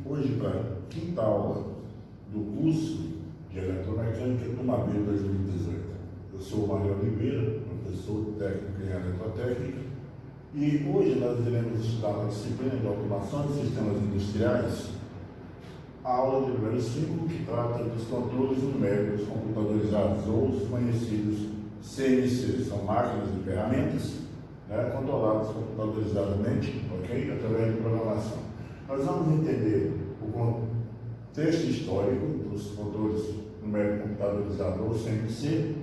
hoje para a quinta aula do curso de Eletromecânica do MABEL 2018. Eu sou o Mário Oliveira, professor técnico em Eletrotécnica, e hoje nós iremos estudar na disciplina de Automação de Sistemas Industriais a aula de número 5, que trata dos controles numéricos computadorizados, ou os conhecidos CNC. São máquinas e ferramentas controladas computadorizadamente, através de programação. Nós vamos entender o contexto histórico dos controles numéricos computadorizados, ou CNC,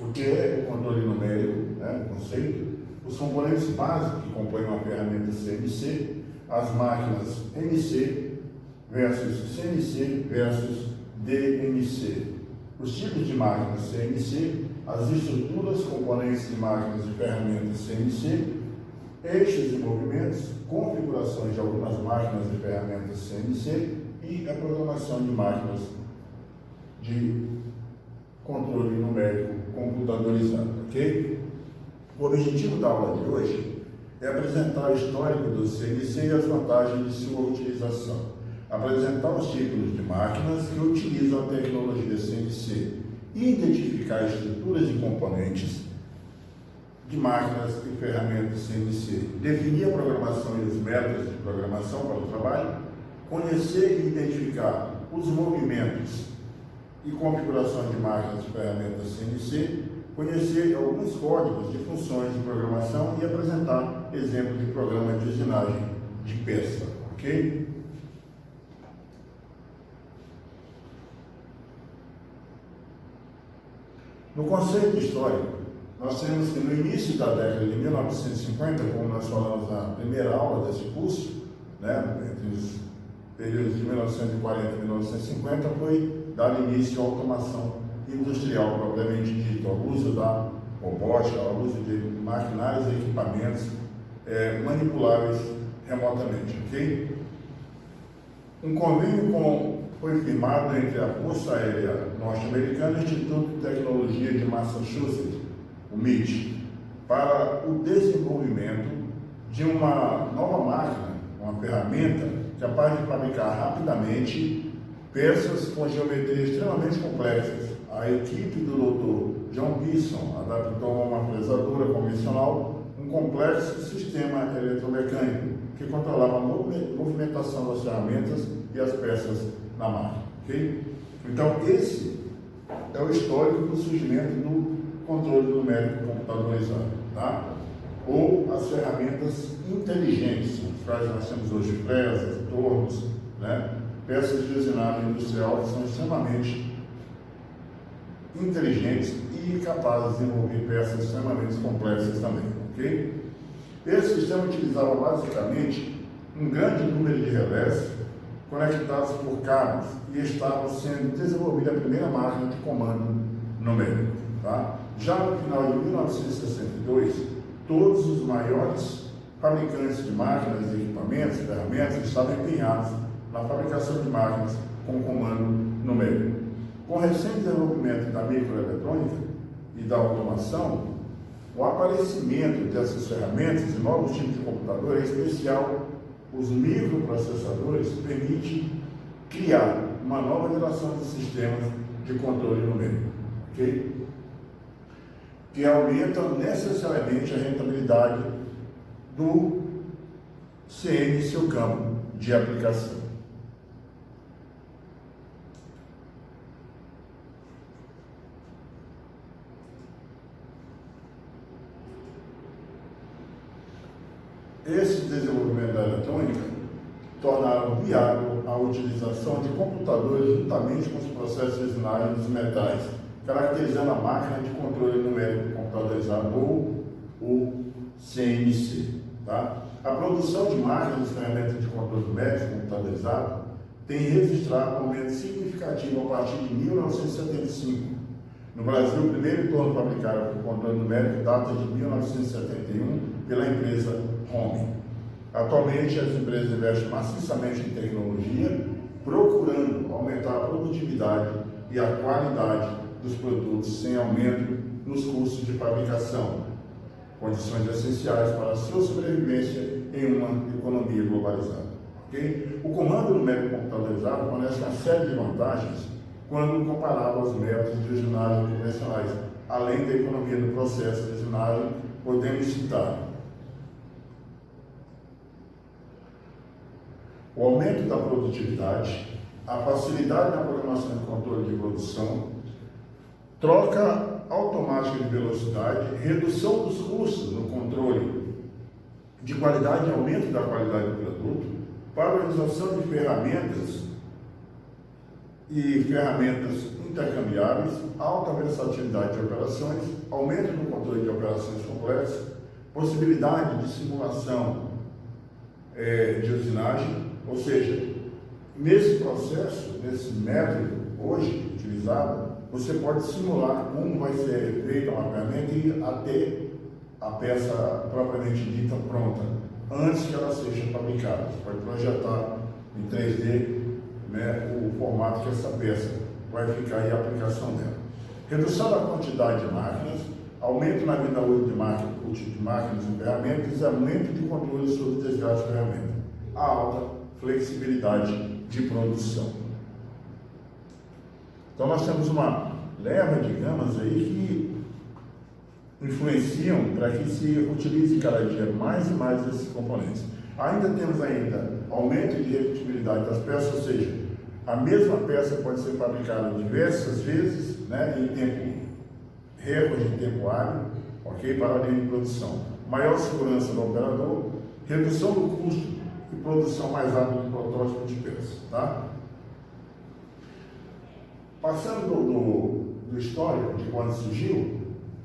o que é o controle numérico, o conceito, os componentes básicos que compõem uma ferramenta CNC, as máquinas NC versus CNC versus DNC, os tipos de máquinas CNC, as estruturas, componentes de máquinas e ferramentas CNC, eixos e movimentos, configurações de algumas máquinas e ferramentas CNC e a programação de máquinas de controle numérico computadorizado, ok? O objetivo da aula de hoje é apresentar o histórico do CNC e as vantagens de sua utilização, apresentar os tipos de máquinas que utilizam a tecnologia CNC, identificar estruturas e componentes de máquinas e ferramentas CNC, definir a programação e os métodos de programação para o trabalho, conhecer e identificar os movimentos e configuração de máquinas e ferramentas CNC, conhecer alguns códigos de funções de programação e apresentar exemplos de programa de usinagem de peça, ok? No conceito histórico, nós temos que no início da década de 1950, como nós falamos na primeira aula desse curso, entre os períodos de 1940 e 1950, foi dado início à automação industrial propriamente dito, ao uso da robótica, ao uso de maquinários e equipamentos manipuláveis remotamente, ok? Um convênio foi firmado entre a Força Aérea Norte-Americana e o Instituto de Tecnologia de Massachusetts, o MIT, para o desenvolvimento de uma nova máquina, uma ferramenta capaz de fabricar rapidamente peças com geometrias extremamente complexas. A equipe do Dr. John Pearson adaptou a uma fresadora convencional um complexo sistema eletromecânico que controlava a movimentação das ferramentas e as peças na máquina, ok? Então, esse é o histórico do surgimento do controle numérico computadorizado, tá? Ou as ferramentas inteligentes, nas quais nós temos hoje fresas, tornos, peças de usinagem industrial que são extremamente inteligentes e capazes de desenvolver peças extremamente complexas também, ok? Esse sistema utilizava basicamente um grande número de relés conectados por cabos e estava sendo desenvolvida a primeira máquina de comando numérico, tá? Já no final de 1962, todos os maiores fabricantes de máquinas e equipamentos, ferramentas, estavam empenhados na fabricação de máquinas com comando numérico. Com o recente desenvolvimento da microeletrônica e da automação, o aparecimento dessas ferramentas e novos tipos de computador, em especial os microprocessadores, permite criar uma nova geração de sistemas de controle numérico, ok? Que aumentam necessariamente a rentabilidade do CN em seu campo de aplicação. Esse desenvolvimento da eletrônica tornaram viável a utilização de computadores juntamente com os processos de usinagem dos metais, caracterizando a máquina de controle numérico computadorizado, ou o CNC. Tá? A produção de máquinas e ferramentas de controle numérico computadorizado tem registrado um aumento significativo a partir de 1975. No Brasil, o primeiro torno fabricado por controle numérico data de 1971 pela empresa Home. Atualmente, as empresas investem maciçamente em tecnologia, procurando aumentar a produtividade e a qualidade dos produtos sem aumento nos custos de fabricação, condições essenciais para a sua sobrevivência em uma economia globalizada. Okay? O comando numérico computadorizado fornece uma série de vantagens quando comparado aos métodos de usinagem convencionais, além da economia do processo de usinagem, podemos citar o aumento da produtividade, a facilidade na programação e controle de produção, troca automática de velocidade, redução dos custos no controle de qualidade e aumento da qualidade do produto, valorização de ferramentas e ferramentas intercambiáveis, alta versatilidade de operações, aumento no controle de operações complexas, possibilidade de simulação de usinagem, ou seja, nesse processo, nesse método hoje utilizado, você pode simular como vai ser feita uma ferramenta e até a peça propriamente dita pronta, antes que ela seja fabricada. Você pode projetar em 3D, né, o formato que essa peça vai ficar e a aplicação dela. Redução da quantidade de máquinas, aumento na vida útil de máquinas e ferramentas e aumento de controle sobre o desgaste de ferramentas. A alta flexibilidade de produção. Então nós temos uma leva de gamas aí que influenciam para que se utilize cada dia mais e mais esses componentes. Ainda temos aumento de repetibilidade das peças, ou seja, a mesma peça pode ser fabricada diversas vezes, né, em tempo recorde, em tempo hábil, ok, para a linha de produção. Maior segurança do operador, redução do custo e produção mais rápida do protótipo de peças, tá? Passando do histórico de quando surgiu,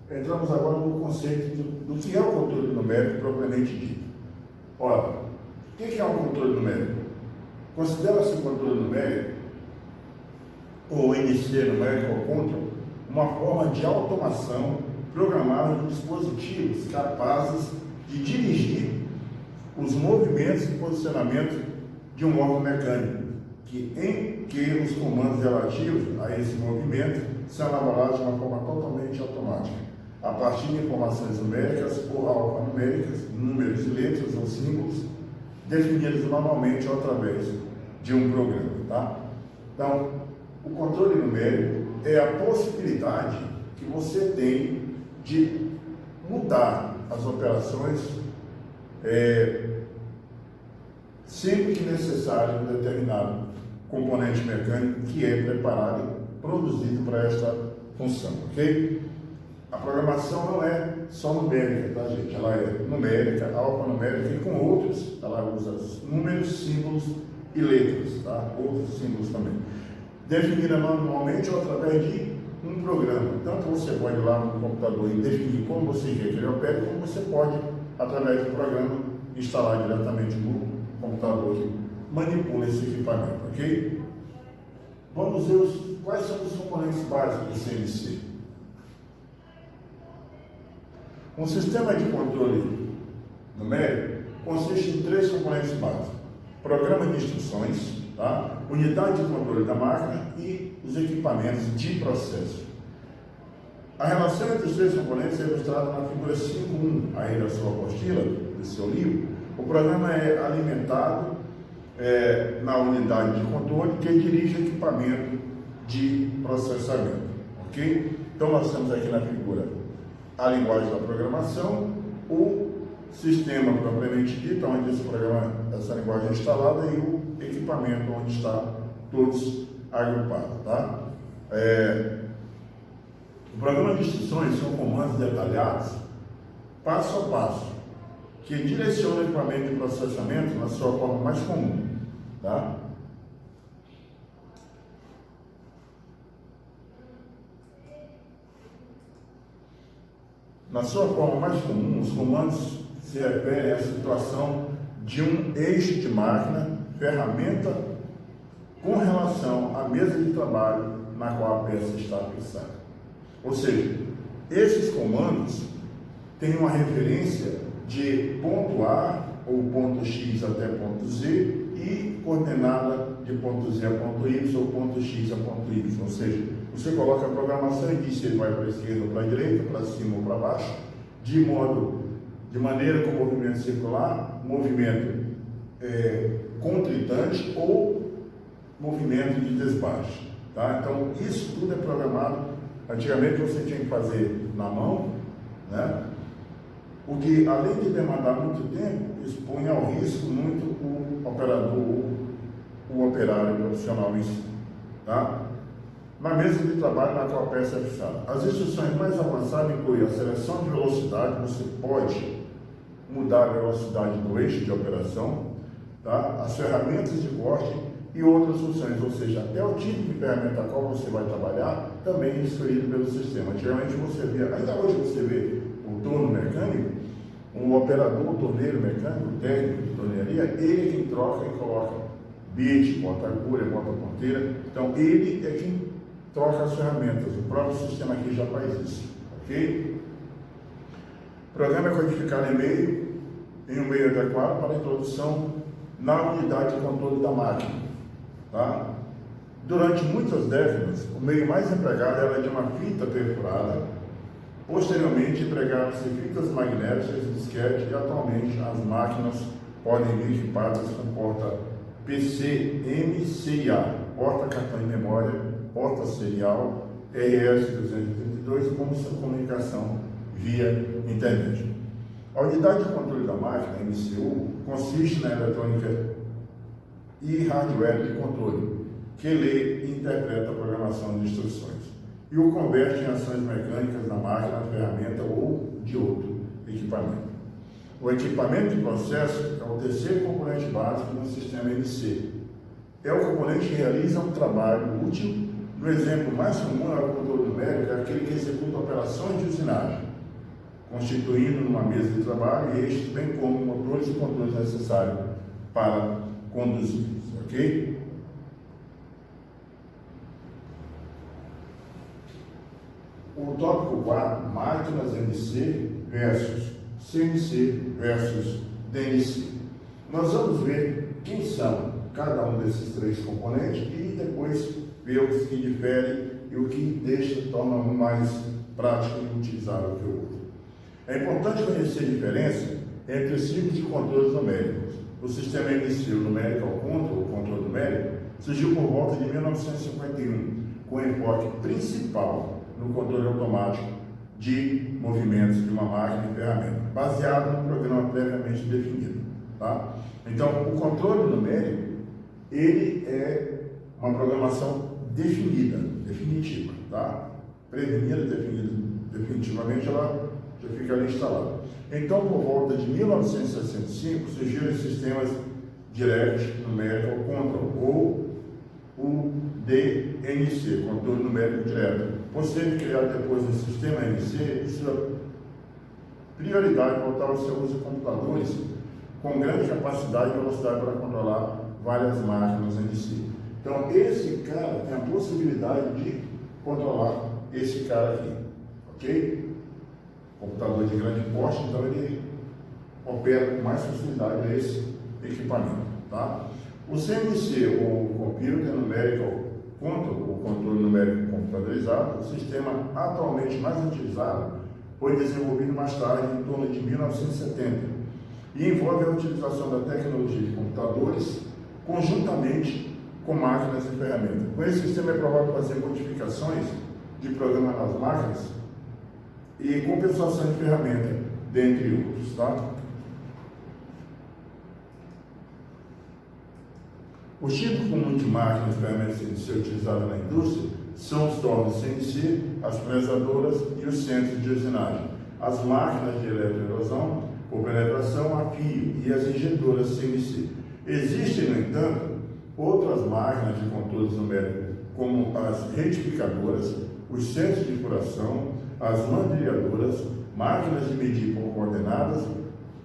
entramos agora no conceito do que é o controle numérico propriamente dito. Ora, o que é um controle numérico? Considera-se o controle numérico, ou NC numérico ou control, uma forma de automação programável de dispositivos capazes de dirigir os movimentos e posicionamentos de um órgão mecânico, em que os comandos relativos a esse movimento são elaborados de uma forma totalmente automática, a partir de informações numéricas ou alfanuméricas, números e letras ou símbolos, definidos manualmente ou através de um programa. Tá? Então, o controle numérico é a possibilidade que você tem de mudar as operações sempre que necessário um determinado componente mecânico que é preparado e produzido para esta função, ok? A programação não é só numérica, tá, gente? Ela é numérica, alfanumérica e com outros, ela usa números, símbolos e letras, tá? Outros símbolos também. Definida manualmente ou através de um programa. Tanto você pode ir lá no computador e definir como você quer que ele opere, como você pode, através do programa, instalar diretamente no computador que manipula esse equipamento, ok? Vamos ver quais são os componentes básicos do CNC. Um sistema de controle numérico consiste em 3 componentes básicos: programa de instruções, tá? Unidade de controle da máquina e os equipamentos de processo. A relação entre os 3 componentes é ilustrada na figura 5.1 aí da sua apostila, do seu livro. O programa é alimentado na unidade de controle que dirige o equipamento de processamento, ok? Então nós temos aqui na figura a linguagem da programação, o sistema propriamente dito, onde essa linguagem é instalada, e o equipamento onde está todos agrupados, tá? O programa de instruções são comandos detalhados, passo a passo, que direciona o equipamento de processamento na sua forma mais comum, tá? Na sua forma mais comum, os comandos se referem à situação de um eixo de máquina, ferramenta, com relação à mesa de trabalho na qual a peça está fixada. Ou seja, esses comandos têm uma referência de ponto A ou ponto X até ponto Z e coordenada de ponto Z a ponto Y ou ponto X a ponto Y. Ou seja, você coloca a programação e diz se ele vai para a esquerda ou para a direita, para cima ou para baixo, de maneira com movimento circular, movimento contritante ou movimento de desbaste. Tá? Então, isso tudo é programado. Antigamente você tinha que fazer na mão, né? O que, além de demandar muito tempo, expõe ao risco muito o operador, o operário profissional em si. Tá? Na mesa de trabalho na qual a peça é fixada. As instruções mais avançadas incluem a seleção de velocidade, você pode mudar a velocidade do eixo de operação, tá? As ferramentas de corte e outras funções, ou seja, até o tipo de ferramenta a qual você vai trabalhar também é escolhido pelo sistema. Antigamente você via, ainda hoje você vê o torno mecânico, o operador, o torneiro mecânico, o técnico de tornearia, ele é quem troca e coloca bit, bota agulha, bota ponteira. Então ele é quem troca as ferramentas. O próprio sistema aqui já faz isso, ok? O programa é codificado em um meio adequado para a introdução na unidade de controle da máquina. Tá? Durante muitas décadas, o meio mais empregado era de uma fita perfurada. Posteriormente, empregaram-se fitas magnéticas e disquete, e atualmente as máquinas podem vir equipadas com porta PCMCIA, porta cartão de memória, porta serial, RS-232 e como comunicação via internet. A unidade de controle da máquina, MCU, consiste na eletrônica e hardware de controle, que lê e interpreta a programação de instruções e o converte em ações mecânicas da máquina, ferramenta ou de outro equipamento. O equipamento de processo é o terceiro componente básico no sistema MC. É o componente que realiza um trabalho útil. No exemplo mais comum é o controle numérico, é aquele que executa operações de usinagem, constituindo numa mesa de trabalho e eixos, bem como motores e controles necessários para conduzir, ok? O tópico 4, máquinas MC versus CNC versus DNC. Nós vamos ver quem são cada um desses três componentes e depois ver os que diferem e o que torna um mais prático e utilizável que o outro. É importante conhecer a diferença entre os tipos de controles numéricos. O sistema MC, o Numerical Control, o controle numérico, surgiu por volta de 1951, com enfoque principal no controle automático de movimentos de uma máquina e ferramenta, baseado num programa previamente definido. Tá? Então, o controle numérico, ele é uma programação definitiva, tá? Prevenida, definitivamente, ela já fica ali instalada. Então, por volta de 1965, surgiram os sistemas Direct Numerical Control, ou o DNC, Controle Numérico Direto. Por ser criado depois no sistema NC, sua prioridade voltar ao seu uso de computadores com grande capacidade e velocidade para controlar várias máquinas NC. Então, esse cara tem a possibilidade de controlar esse cara aqui, ok? Computador de grande porte, então ele opera com mais facilidade esse equipamento, tá? O CNC, ou Computer Numerical Control, o controle numérico computadorizado, o sistema atualmente mais utilizado, foi desenvolvido mais tarde, em torno de 1970, e envolve a utilização da tecnologia de computadores conjuntamente com máquinas e ferramentas. Com esse sistema é provável fazer modificações de programa nas máquinas e compensação de ferramenta, dentre outros, tá? Os tipos comuns de máquinas e ferramentas CNC utilizadas na indústria são os tornos CNC, as fresadoras e os centros de usinagem, as máquinas de eletroerosão por penetração a fio e as injetoras CNC. Existem, no entanto, outras máquinas de controles numéricos, como as retificadoras, os centros de furação, as mandrilhadoras, máquinas de medir por coordenadas,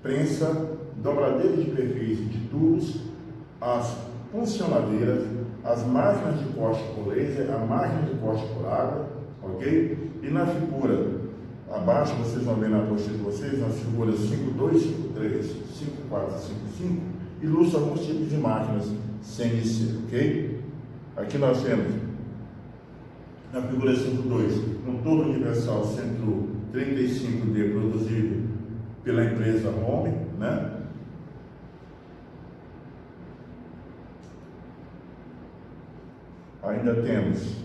prensa, dobradeiras de perfis de tubos, as funcionadeiras, as máquinas de corte por laser, a máquina de corte por água, ok? E na figura, abaixo vocês vão ver na apostila de vocês, nas figuras 52, 53, 54, 55, ilustra alguns tipos de máquinas CNC, ok? Aqui nós temos, na figura 52, um torno universal Centro 35D produzido pela empresa Home, né? Ainda temos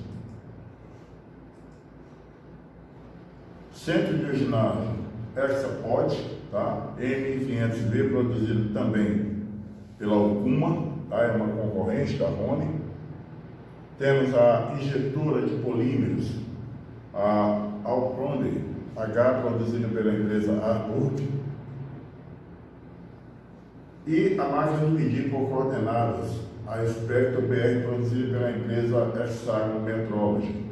centro de usinagem Hexapod, tá? M500V, produzido também pela Okuma, tá? É uma concorrente da Roni. Temos a injetora de polímeros, a Alpronde H, produzida pela empresa Arburg. E a máquina de medir por coordenadas, a Spectro BR, produzida pela empresa Hexagon Metrology.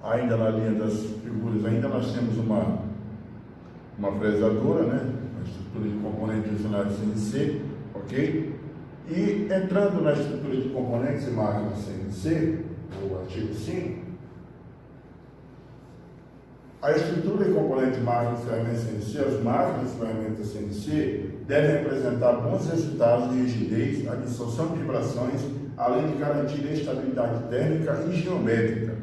Ainda na linha das figuras, ainda nós temos uma fresadora, né? Uma estrutura de componentes de usinagem CNC, ok? E entrando na estrutura de componentes e máquinas CNC, o artigo 5, a estrutura e componente de máquinas e ferramentas CNC, as máquinas e ferramentas CNC devem apresentar bons resultados de rigidez, absorção de vibrações, além de garantir a estabilidade térmica e geométrica.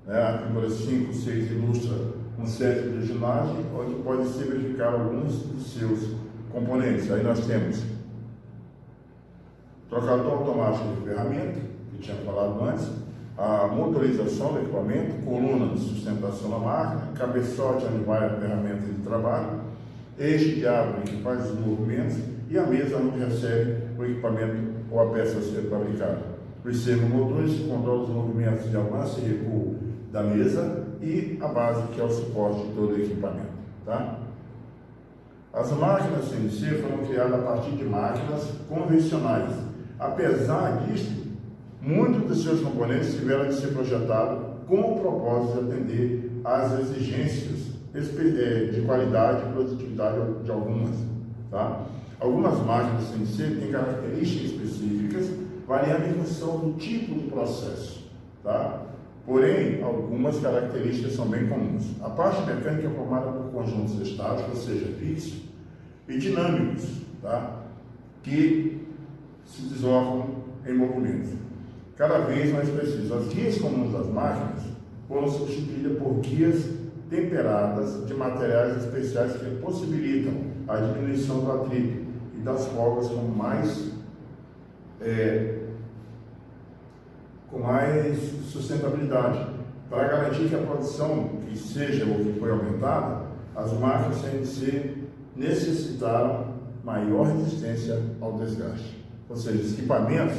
A figura 5, 6 ilustra um centro de usinagem, onde pode se verificar alguns dos seus componentes. Aí nós temos trocador automático de ferramenta, que tinha falado antes, a motorização do equipamento, coluna de sustentação da máquina, cabeçote onde vai a ferramenta de trabalho, eixo de árvore que faz os movimentos e a mesa onde recebe o equipamento ou a peça a ser fabricada. Os servomotores que controlam os movimentos de avanço e recuo da mesa e a base que é o suporte de todo o equipamento. Tá? As máquinas CNC foram criadas a partir de máquinas convencionais. Apesar disso, muitos dos seus componentes tiveram de ser projetados com o propósito de atender às exigências de qualidade e produtividade de algumas. Tá? Algumas máquinas CNC têm características específicas, variando em função do tipo de processo. Tá? Porém, algumas características são bem comuns. A parte mecânica é formada por conjuntos estáticos, ou seja, fixos, e dinâmicos, tá? Que se deslocam em movimento. Cada vez mais preciso. As guias comuns das máquinas foram substituídas por guias temperadas de materiais especiais que possibilitam a diminuição do atrito e das folgas com mais sustentabilidade. Para garantir que a produção que seja ou que foi aumentada, as máquinas CNC necessitaram maior resistência ao desgaste. Ou seja, os equipamentos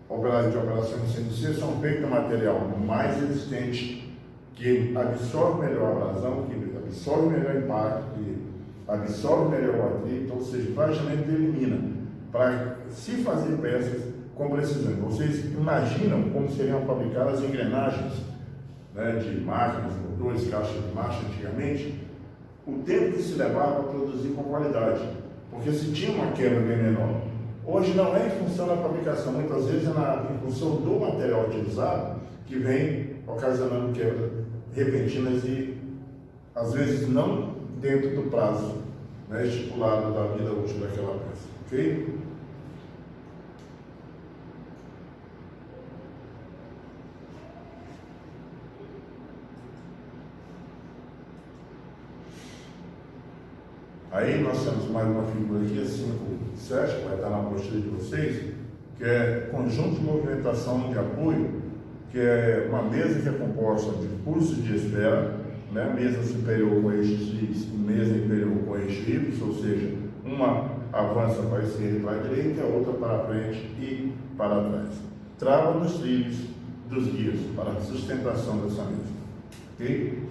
de operações CNC são feitos de material mais resistente, que absorve melhor a abrasão, que absorve melhor o impacto, que absorve melhor o atrito, ou seja, praticamente elimina, para se fazer peças com precisão. Vocês imaginam como seriam fabricadas as engrenagens, né, de máquinas, motores, caixas de marcha antigamente? O tempo que se levava para produzir com qualidade, porque se tinha uma quebra bem menor. Hoje não é em função da fabricação, muitas vezes é em função do material utilizado que vem ocasionando quebras repentinas e às vezes não dentro do prazo, né, estipulado da vida útil daquela peça, ok? Aí nós temos mais uma figura aqui, a 5.7, que vai estar na apostila de vocês, que é conjunto de movimentação de apoio, que é uma mesa que é composta de pulso de espera, né? Mesa superior com eixo X e mesa inferior com eixo Y, ou seja, uma avança para a esquerda e para a direita, e a outra para a frente e para trás. Trava nos trilhos dos guias para a sustentação dessa mesa. Ok?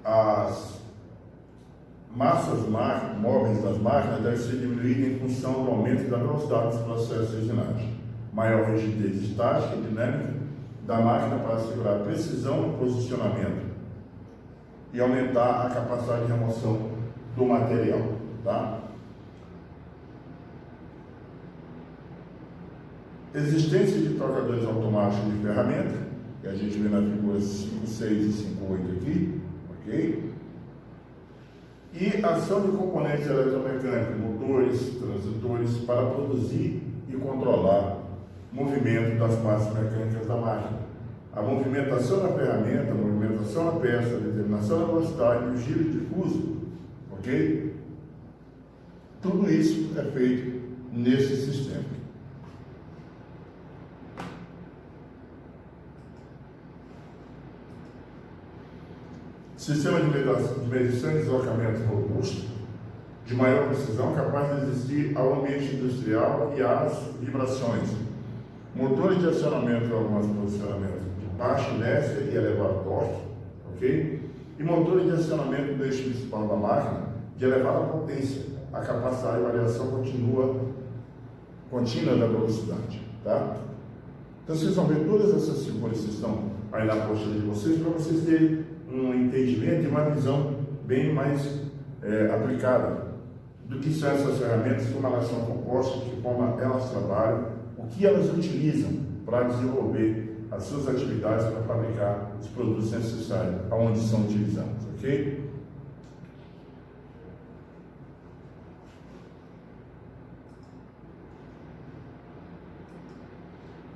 As massas móveis das máquinas devem ser diminuídas em função do aumento da velocidade dos processos de usinagem, maior rigidez estática e dinâmica da máquina para assegurar precisão e posicionamento e aumentar a capacidade de remoção do material. Tá? Existência de trocadores automáticos de ferramenta, que a gente vê na figura 5.6 e 5.8 aqui. Okay? E ação de componentes eletromecânicos, motores, transitores, para produzir e controlar o movimento das massas mecânicas da máquina. a movimentação da ferramenta, a movimentação da peça, a determinação da velocidade, o giro difuso, ok? Tudo isso é feito nesse sistema. Sistema de medição e deslocamento robusto, de maior precisão, capaz de resistir ao ambiente industrial e às vibrações. Motores de acionamento e alguns posicionamentos de baixa inércia e elevado torque, ok? E motores de acionamento do eixo principal da máquina de elevada potência, a capacidade de variação contínua da velocidade, tá? Então vocês vão ver todas essas figuras que estão aí na apostila de vocês, para vocês terem um entendimento e uma visão bem mais aplicada do que são essas ferramentas, como elas são compostas, de como elas trabalham, o que elas utilizam para desenvolver as suas atividades para fabricar os produtos necessários aonde são utilizados, ok?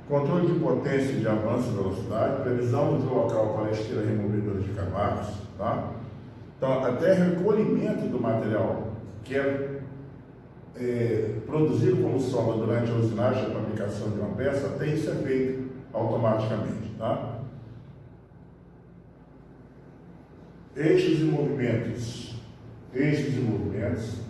Controle de potência de avanço e velocidade, previsão do local para a esteira removedora de cavacos, tá? Então, até recolhimento do material que é produzido como sola durante a usinagem, a fabricação de uma peça, até isso é feito automaticamente, tá? Eixos e movimentos,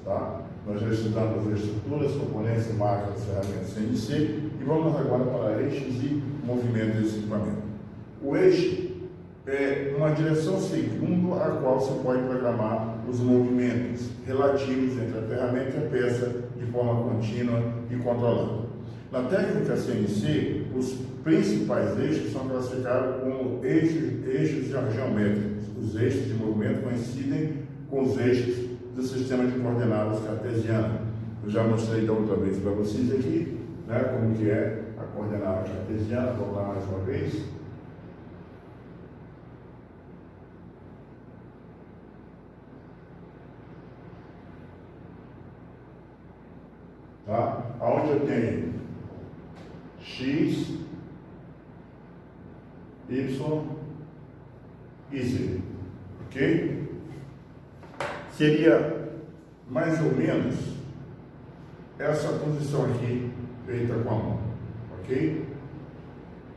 tá? Nós já estudamos as estruturas, componentes e marcas das ferramentas CNC e vamos agora para eixos e movimentos desse equipamento. O eixo é uma direção segundo a qual se pode programar os movimentos relativos entre a ferramenta e a peça de forma contínua e controlada. Na técnica CNC, os principais eixos são classificados como eixos geométricos. Os eixos de movimento coincidem com os eixos do sistema de coordenadas cartesiano. Eu já mostrei da outra vez para vocês aqui, né, como que é a coordenada cartesiana. Vou lá mais uma vez. Tá? Onde eu tenho X, Y e Z, ok? Seria mais ou menos essa posição aqui feita com a mão, ok?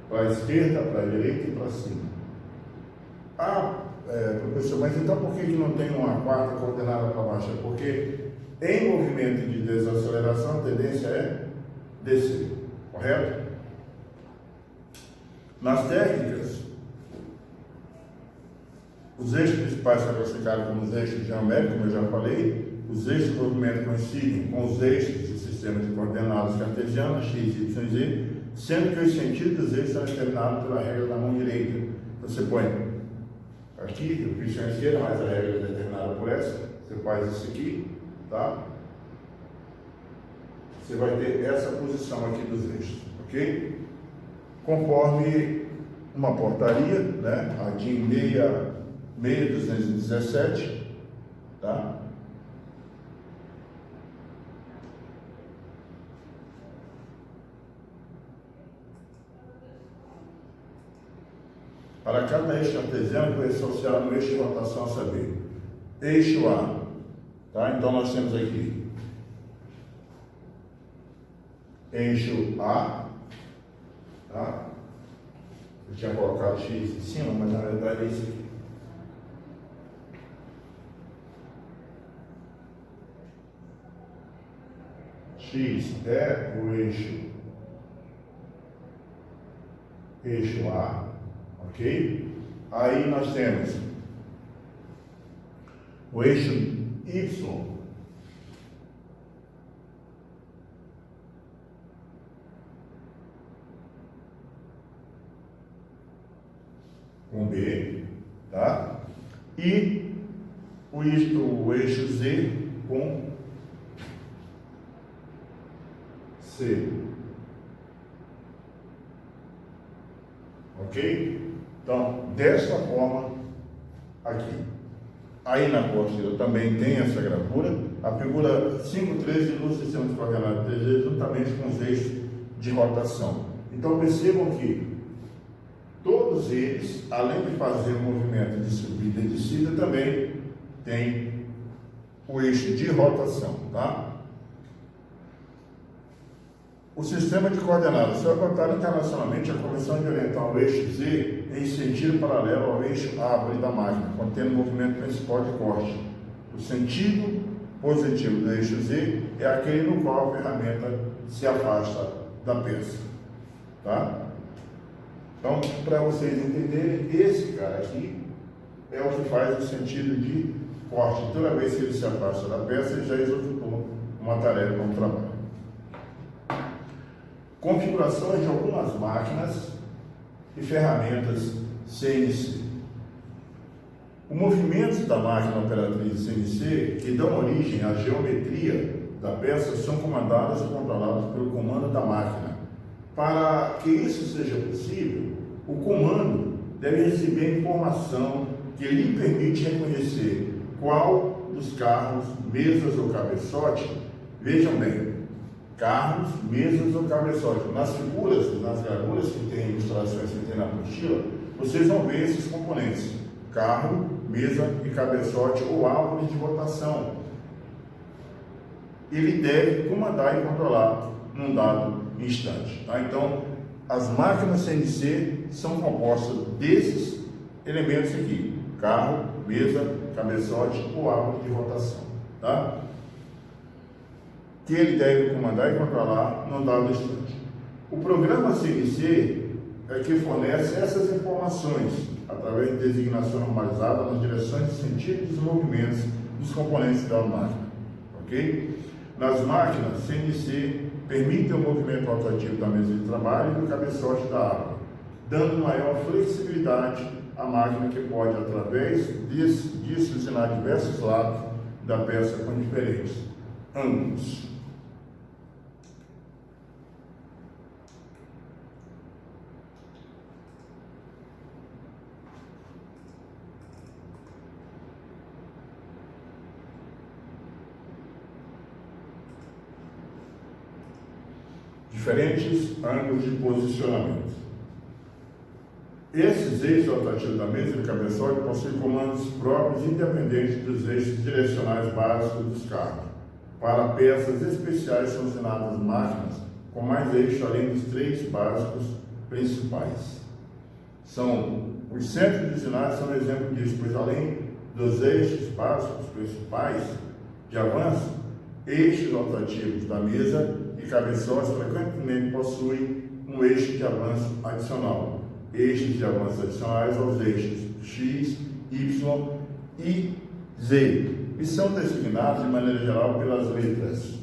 Para a esquerda, para a direita e para cima. Professor, mas então por que não tem uma quarta coordenada para baixo? É porque em movimento de desaceleração a tendência é descer, correto? Nas técnicas, os eixos principais são classificados como os eixos geométricos, como eu já falei. Os eixos de movimento coincidem com os eixos do sistema de coordenadas cartesianas, X, Y e Z, sendo que os sentidos dos eixos são determinados pela regra da mão direita. Então, você põe aqui, eu fiz a esquerda, mas a regra é determinada por essa. Você faz isso aqui, tá? Você vai ter essa posição aqui dos eixos, ok? Conforme uma portaria, né? A DIN 6217, tá? Para cada eixo cartesiano foi associado no eixo de rotação a saber, eixo A, tá? Então nós temos aqui eixo A, tá? Eu tinha colocado X em cima, mas na verdade é isso aqui. X é o eixo A, ok? Aí nós temos o eixo Y, com B, tá? E o eixo Z com C. Ok? Então, desta forma, aqui. Aí na apostila também tem essa gravura. A figura 513 no sistema de coordenadas 3D, juntamente com os eixos de rotação. Então, percebam que todos todos eles, além de fazer o movimento de subida e descida, também tem o eixo de rotação, tá? O sistema de coordenadas foi adotado internacionalmente a convenção de orientar o eixo Z em sentido paralelo ao eixo árvore da máquina, contendo o movimento principal de corte. O sentido positivo do eixo Z é aquele no qual a ferramenta se afasta da peça, tá? Então, para vocês entenderem, esse cara aqui é o que faz o sentido de corte. Toda vez que ele se afasta da peça, ele já executou uma tarefa, um trabalho. Configurações de algumas máquinas e ferramentas CNC. Os movimentos da máquina operatriz CNC que dão origem à geometria da peça são comandados e controlados pelo comando da máquina. Para que isso seja possível, o comando deve receber informação que lhe permite reconhecer qual dos carros, mesas ou cabeçote. Vejam bem, carros, mesas ou cabeçote. Nas figuras, nas gravuras que tem ilustrações que tem na apostila, vocês vão ver esses componentes: carro, mesa e cabeçote ou árvore de rotação. Ele deve comandar e controlar num dado instante, tá? Então, as máquinas CNC são compostas desses elementos aqui: carro, mesa, cabeçote ou árvore de rotação, tá? Que ele deve comandar e controlar num dado instante. O programa CNC é que fornece essas informações através de designação normalizada nas direções e sentido dos movimentos dos componentes da máquina, ok? Nas máquinas, CNC permite o movimento rotativo da mesa de trabalho e do cabeçote da árvore, dando maior flexibilidade à máquina, que pode, através disso, usinar diversos lados da peça com diferentes ângulos. Diferentes ângulos de posicionamento. Esses eixos rotativos da mesa e do cabeçote possuem comandos próprios independentes dos eixos direcionais básicos dos carros. Para peças especiais são usadas máquinas com mais eixos, além dos 3 básicos principais. Os centros de usinagem são um exemplo disso, pois além dos eixos básicos principais de avanço, eixos rotativos da mesa e cabeçotes frequentemente possuem um eixo de avanço adicional. Eixos de avanço adicionais aos eixos X, Y e Z, e são designados de maneira geral pelas letras